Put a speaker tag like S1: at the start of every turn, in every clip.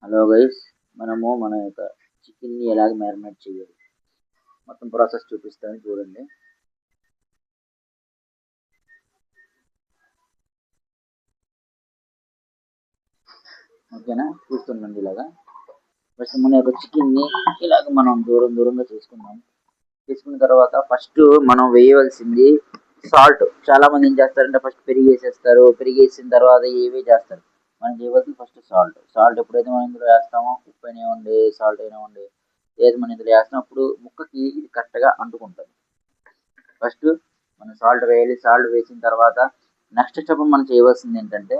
S1: Hello guys, మనము మన యొక్క చికెన్ని ఎలాగ మ్యారినేట్ చేయాలి మొత్తం ప్రాసెస్ చూపిస్తాను చూడండి. ఓకేనా, చూస్తుండండి. ఇలాగా ఫస్ట్ మన యొక్క చికెన్ని ఇలాగ మనం దూరంగా తీసుకున్న తర్వాత ఫస్ట్ మనం వేయవలసింది సాల్ట్. చాలా మంది ఏం చేస్తారంటే ఫస్ట్ పెరిగి వేసేస్తారు. పెరిగి వేసిన తర్వాత ఏవే చేస్తారు. మనం చేయవలసింది ఫస్ట్ సాల్ట్ ఎప్పుడైతే మనం ఇందులో వేస్తామో, ఉప్పు అయినా ఇవ్వండి, సాల్ట్ అయినా ఇవ్వండి, ఏది మనం ఇందులో వేసినప్పుడు ముక్కకి ఇది కరెక్ట్గా అంటుకుంటుంది. ఫస్ట్ మనం సాల్ట్ వేయాలి. సాల్ట్ వేసిన తర్వాత నెక్స్ట్ స్టెప్ మనం చేయవలసింది ఏంటంటే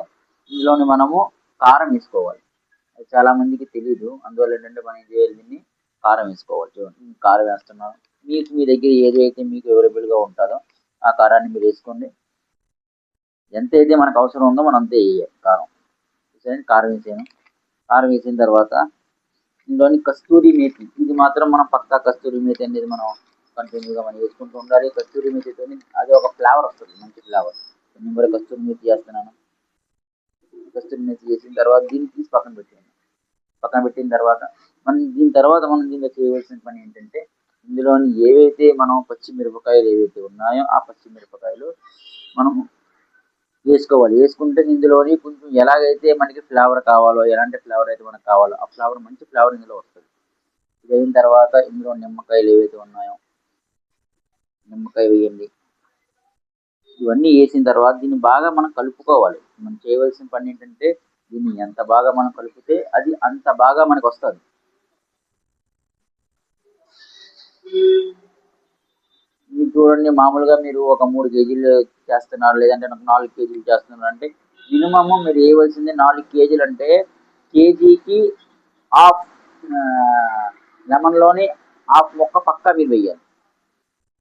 S1: ఇందులోని మనము కారం వేసుకోవాలి. అది చాలా మందికి తెలియదు. అందువల్ల ఏంటంటే మనం ఏం చేయాలి, దీన్ని కారం వేసుకోవాలి. చూడండి, కారం వేస్తున్నాను. మీ దగ్గర ఏది అయితే మీకు అవైలబుల్గా ఉంటుందో ఆ కారాన్ని మీరు వేసుకోండి. ఎంత అయితే మనకు అవసరం ఉందో మనం అంతే వేయాలి కారం. కారం వేసాను. కారం వేసిన తర్వాత ఇందులోని కస్తూరి మేతి, ఇది మాత్రం మనం పక్కా కస్తూరి మేతి అనేది మనం కంటిన్యూగా మనం వేసుకుంటూ ఉండాలి. కస్తూరి మేతితో అది ఒక ఫ్లేవర్ వస్తుంది, మంచి ఫ్లేవర్. నేను కూడా కస్తూరి మేతి చేస్తున్నాను. కస్తూరి మేతి చేసిన తర్వాత దీన్ని తీసి పక్కన పెట్టిన తర్వాత మనం దీనిలో చేయవలసిన పని ఏంటంటే ఇందులోని ఏవైతే మనం పచ్చిమిరపకాయలు ఏవైతే ఉన్నాయో ఆ పచ్చిమిరపకాయలు మనం వేసుకోవాలి. వేసుకుంటే ఇందులోని కొంచెం ఎలాగైతే మనకి ఫ్లేవర్ కావాలో, ఎలాంటి ఫ్లేవర్ అయితే మనకు కావాలో ఆ ఫ్లేవర్, మంచి ఫ్లేవర్ ఇందులో వస్తుంది. ఇది అయిన తర్వాత ఇందులో నిమ్మకాయలు ఏవైతే ఉన్నాయో నిమ్మకాయ వేయండి. ఇవన్నీ వేసిన తర్వాత దీన్ని బాగా మనం కలుపుకోవాలి. మనం చేయవలసిన పని ఏంటంటే దీన్ని ఎంత బాగా మనం కలిపితే అది అంత బాగా మనకు వస్తుంది. మీరు చూడండి, మామూలుగా మీరు ఒక 3 కేజీలు చేస్తున్నారు, లేదంటే 4 కేజీలు చేస్తున్నారు అంటే మినిమమ్ మీరు వేయవలసింది 4 కేజీలు అంటే కేజీకి హాఫ్ లెమన్లోని హాఫ్ మొక్క పక్కా మీరు వేయాలి.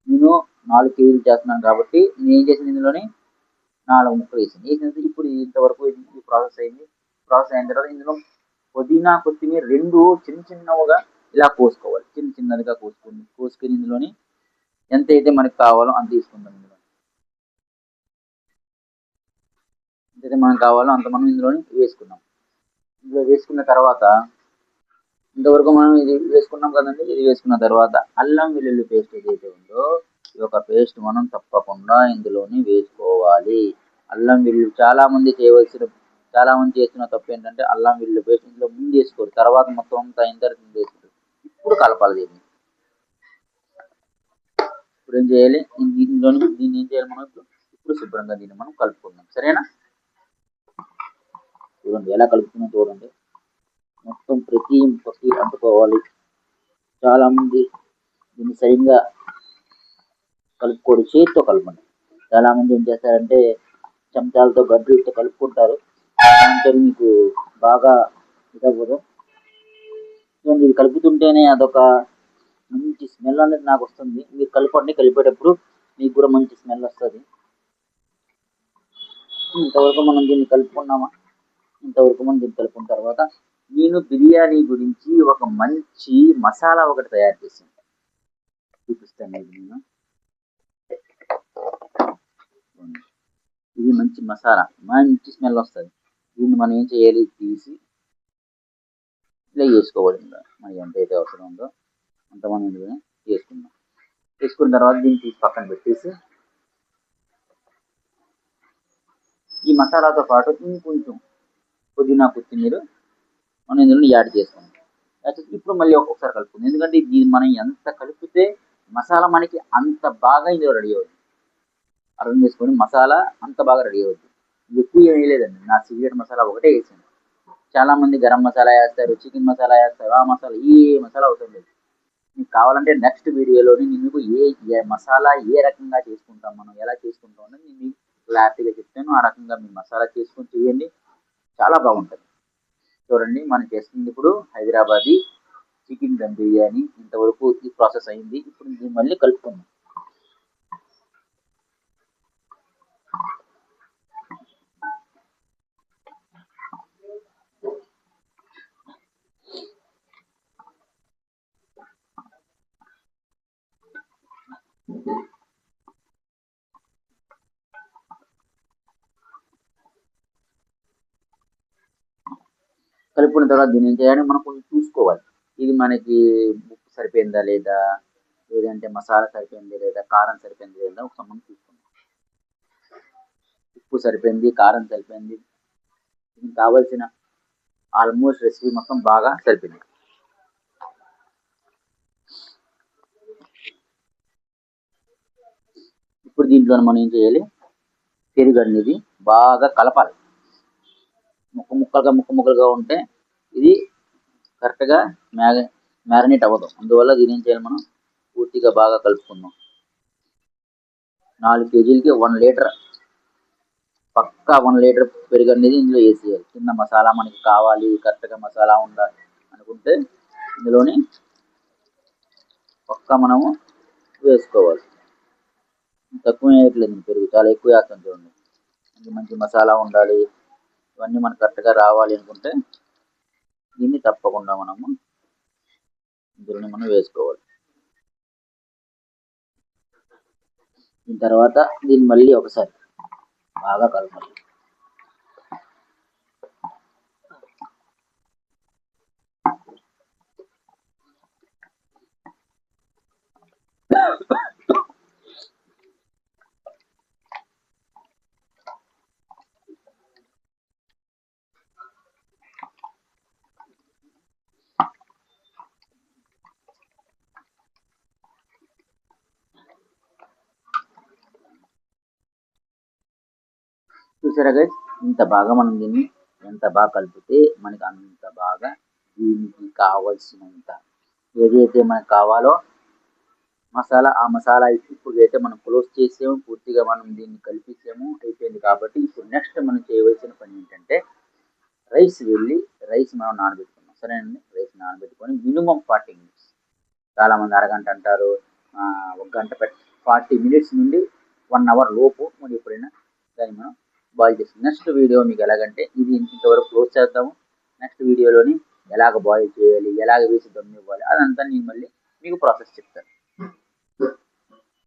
S1: నేను 4 కేజీలు చేస్తున్నాను కాబట్టి నేను ఏం చేసింది, ఇందులోని 4 ముక్కలు వేసింది. ఇప్పుడు ఇంతవరకు ఈ ప్రాసెస్ అయింది. ప్రాసెస్ అయిన తర్వాత ఇందులో పుదీనా, కొత్తిమీర రెండు చిన్నగా ఇలా కోసుకోవాలి. చిన్నదిగా కోసుకొని ఇందులోని ఎంత అయితే మనకు కావాలో అంత తీసుకుంటాం. ఎంతైతే మనకు కావాలో అంత మనం ఇందులోని వేసుకున్నాం. ఇందులో వేసుకున్న తర్వాత ఇంతవరకు మనం ఇది వేసుకున్నాం కదండి. ఇది వేసుకున్న తర్వాత అల్లం వెల్లుల్లి పేస్ట్ ఏదైతే ఉందో ఈ యొక్క పేస్ట్ మనం తప్పకుండా ఇందులోని వేసుకోవాలి. అల్లం వెల్లుల్లి చాలా మంది చేస్తున్న తప్పు ఏంటంటే అల్లం వెల్లుల్లి పేస్ట్ ఇందులో ముందు వేసుకోరు, తర్వాత మొత్తం అంతా అయిన తర్వాత వేసుకోరు. ఇప్పుడు కలపాలి దీన్ని. ఇప్పుడు ఏం చేయాలి, దీన్ని ఏం చేయాలి, మనం ఇప్పుడు శుభ్రంగా దీన్ని మనం కలుపుకుందాం. సరేనా? చూడండి ఎలా కలుపుతున్నాం చూడండి. మొత్తం ప్రతి ముక్కకి అంటుకోవాలి. చాలా మంది దీన్ని సరిగ్గా కలుపుకోరు, చేతితో కలపండి. చాలా మంది ఏం చేస్తారంటే చెంచాలతో గడ్డలతో కలుపుకుంటారు. దాంతో మీకు బాగా ఇదవ్వదు. ఇది కలుపుతుంటేనే అదొక మంచి స్మెల్ అనేది నాకు వస్తుంది. మీరు కలిపేటప్పుడు మీకు కూడా మంచి స్మెల్ వస్తుంది. ఇంతవరకు మనం దీన్ని కలుపుకున్నామా? ఇంతవరకు మనం దీన్ని కలుపుకున్న తర్వాత నేను బిర్యానీ గురించి ఒక మంచి మసాలా ఒకటి తయారు చేసాను, చూపిస్తాను. నేను ఇది మంచి మసాలా, మంచి స్మెల్ వస్తుంది. దీన్ని మనం ఏం చేయాలి, తీసి ఇలా వేసుకోవాలి. మనకి ఎంతైతే అవసరం ఉందో అంత మనం ఇందులో వేసుకుందాం. వేసుకున్న తర్వాత దీన్ని తీసి పక్కన పెట్టేసి ఈ మసాలాతో పాటు ఇంకొంచెం పుదీనా, కొత్తిమీర మనం ఇందులో యాడ్ చేసుకుందాం. ఇప్పుడు మళ్ళీ ఒక్కొక్కసారి కలుపుకుందాం. ఎందుకంటే దీన్ని మనం ఎంత కలిపితే మసాలా మనకి అంత బాగా ఇందులో రెడీ అవుతుంది. అర్థం చేసుకొని మసాలా అంత బాగా రెడీ అవుతుంది. ఎక్కువ ఏం వేయలేదండి, నా సీక్రెట్ మసాలా ఒకటే వేసాను. చాలా మంది గరం మసాలా వేస్తారు, చికెన్ మసాలా వేస్తారు. ఆ మసాలా ఈ మసాలా అవసరం లేదు. మీకు కావాలంటే నెక్స్ట్ వీడియోలోని నేను మీకు ఏ మసాలా ఏ రకంగా చేసుకుంటాం, మనం ఎలా చేసుకుంటాం అనేది నేను మీకు క్లారిటీగా చెప్తాను. ఆ రకంగా మీరు మసాలా చేసుకొని చేయండి, చాలా బాగుంటుంది. చూడండి, మనం చేస్తుంది ఇప్పుడు హైదరాబాదీ చికెన్ దమ్ బిర్యానీ. ఇంతవరకు ఈ ప్రాసెస్ అయింది. ఇప్పుడు దీన్ని మళ్ళీ కలుపుకుందాం. కలుపుకున్న తర్వాత దీన్ని ఏం చేయాలి, మనం కొంచెం చూసుకోవాలి. ఇది మనకి ఉప్పు సరిపోయిందా లేదా, లేదంటే మసాలా సరిపోయింది లేదా, కారం సరిపోయింది లేదా, ఒకసారి మనం చూసుకుందాం. ఉప్పు సరిపోయింది, కారం సరిపోయింది, దీనికి కావాల్సిన ఆల్మోస్ట్ రెసిపీ మొత్తం బాగా సరిపోయింది. ఇప్పుడు దీంట్లో మనం ఏం చేయాలి, పెరుగు అనేది బాగా కలపాలి. ముక్క ముక్కలుగా ఉంటే ఇది కరెక్ట్గా మ్యారినేట్ అవ్వదు. అందువల్ల దీని ఏం చేయాలి, మనం పూర్తిగా బాగా కలుపుకుందాం. 4 కేజీలకి 1 లీటర్, పక్కా 1 లీటర్ పెరుగు అనేది ఇందులో వేసేయాలి. కింద మసాలా మనకి కావాలి, కరెక్ట్గా మసాలా ఉండాలి అనుకుంటే ఇందులోని పక్కా మనము వేసుకోవాలి. తక్కువ వేయట్లేదు, పెరుగు చాలా ఎక్కువ వేస్తాం చూడండి. మంచి మసాలా ఉండాలి, ఇవన్నీ మనకు కరెక్ట్గా రావాలి అనుకుంటే దీన్ని తప్పకుండా మనము ఇందులోనే మనం వేసుకోవాలి. దీని తర్వాత దీన్ని మళ్ళీ ఒకసారి బాగా కలపాలి. చూసారా గైస్, ఇంత బాగా మనం దీన్ని ఎంత బాగా కలిపితే మనకి అంత బాగా దీనికి కావాల్సినంత ఏదైతే మనకు కావాలో మసాలా, ఆ మసాలా ఇప్పుడు అయితే మనం క్లోజ్ చేసాము, పూర్తిగా మనం దీన్ని కలిపేసాము, అయిపోయింది. కాబట్టి ఇప్పుడు నెక్స్ట్ మనం చేయవలసిన పని ఏంటంటే రైస్ మనం నానబెట్టుకున్నాం, సరేనండి. రైస్ నానబెట్టుకొని మినిమం 40 మినిట్స్, చాలామంది అరగంట అంటారు, 1 గంట 40 మినిట్స్ నుండి 1 అవర్ లోపు మనం ఎప్పుడైనా దాన్ని మనం బాయిల్ చేస్తాం. నెక్స్ట్ వీడియో మీకు ఎలాగంటే ఇది ఇంతవరకు క్లోజ్ చేద్దాము. నెక్స్ట్ వీడియోలోని ఎలాగ బాయిల్ చేయాలి, ఎలాగ వేసి దమ్ ఇవ్వాలి, అదంతా నేను మళ్ళీ మీకు ప్రాసెస్ చెప్తాను.